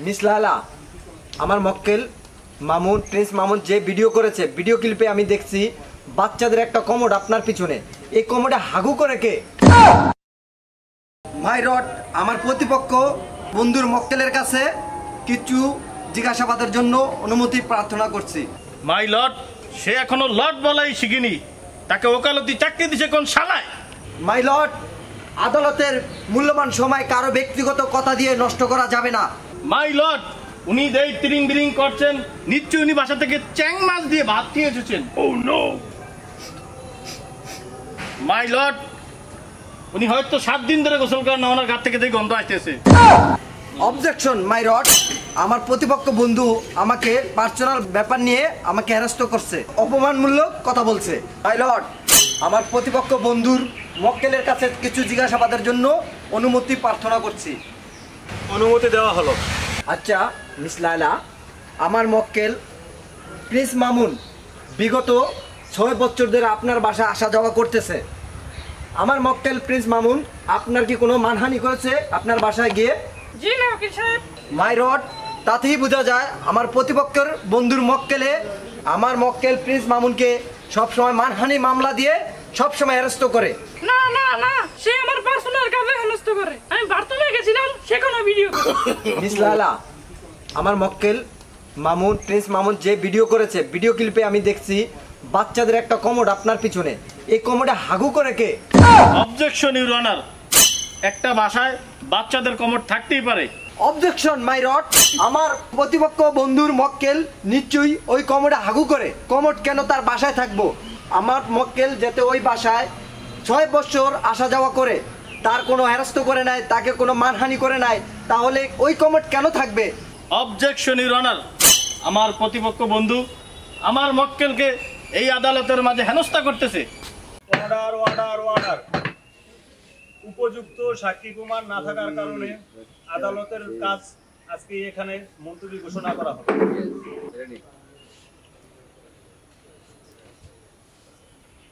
Miss Laila, আমার মক্কেল Mamun, Prince Mamun যে ভিডিও করেছে, ভিডিও ক্লিপে আমি দেখছি বাচ্চাদের একটা কমোড আপনার পিছনে। এই কমোডে হাগু করে কে? মাই রড, আমার প্রতিপক্ষ বন্ধুর মক্কেলের কাছে কিছু জিজ্ঞাসাবাদের জন্য অনুমতি প্রার্থনা করছি। মাই লর্ড, সে এখনো লর্ড বলাই শিখিনি, তাকে ওকালতি চাকরি দিছে কোন শালায়? মাই লর্ড, আদালতের মূল্যবান সময় কারো ব্যক্তিগত কথা দিয়ে নষ্ট করা যাবে না। মাই লর্ড, উনি দেই তিরিং বিরিং করছেন, নিশ্চয়ই উনি বাসা থেকে চ্যাং মাছ দিয়ে ভাত খেয়ে এসেছেন। ও নো মাই লর্ড, উনি হয়তো 7 দিন ধরে গোসল করেন না, ওনার গাছ থেকে যে গন্ধ আসতেছে। অবজেকশন মাই রড, আমার প্রতিপক্ষ বন্ধু আমাকে পার্সোনাল ব্যাপার নিয়ে আমাকে হ্যারাস্ট করছে, অপমানমূলক কথা বলছে। মাই লর্ড, আমার প্রতিপক্ষ বন্ধুর মক্কেলের কাছে কিছু জিজ্ঞাসাবাদের জন্য অনুমতি প্রার্থনা করছি। অনুমতি দেওয়া হলো। আচ্ছা মিস লায়লা, আমার মক্কেল প্রিন্স মামুন বিগত 6 বছর ধরে আপনার বাসায় আসা যাওয়া করতেছে। আমার মক্কেল প্রিন্স মামুন আপনার কি কোনো মানহানি করেছে আপনার বাসায় গিয়ে? জি না ওকিল সাহেব। মাই রড, তাতেই বোঝা যায় আমার প্রতিপক্ষের বন্ধুর মক্কেলে আমার মক্কেল প্রিন্স মামুনকে সবসময় মানহানি মামলা দিয়ে সবসময় অ্যারেস্ট করে। না না না, সে আমার পার্সোনাল কাজে হেনস্থ করে। আমি বাথরুমে গেছিলাম, সে কোনো ভিডিও করে। মিস লায়লা, আমার মক্কেল মামুন, প্রিন্স মামুন যে ভিডিও করেছে, ভিডিও ক্লিপে আমি দেখছি বাচ্চাদের একটা কমোড আপনার পিছনে। এই কমোডে হাগু করে কে? অবজেকশন ইউর অনার, একটা বাসায় বাচ্চাদের কমোড থাকতেই পারে। অবজেকশন মাই রড, আমার প্রতিপক্ষ বন্ধুর মক্কেল নিশ্চয়ই ওই কমোডে হাগু করে। কমোড কেন তার বাসায় থাকবো? আমার মক্কেল যাতে ওই বাসায় 6 বছর আসা যাওয়া করে, তার কোনো হ্যারাস্ত করে নাই, তাকে কোনো মানহানি করে নাই, তাহলে ওই কমোড কেন থাকবে? অবজেকশন ইউর অনার, আমার প্রতিপক্ষ বন্ধু আমার মক্কেলকে এই আদালতের মাঝে হেনস্থা করতেছে। Order order order. উপযুক্ত সাক্ষী প্রমাণ না থাকার কারণে আদালতের কাজ আজকে এখানে মুলতবি ঘোষণা করা হবে।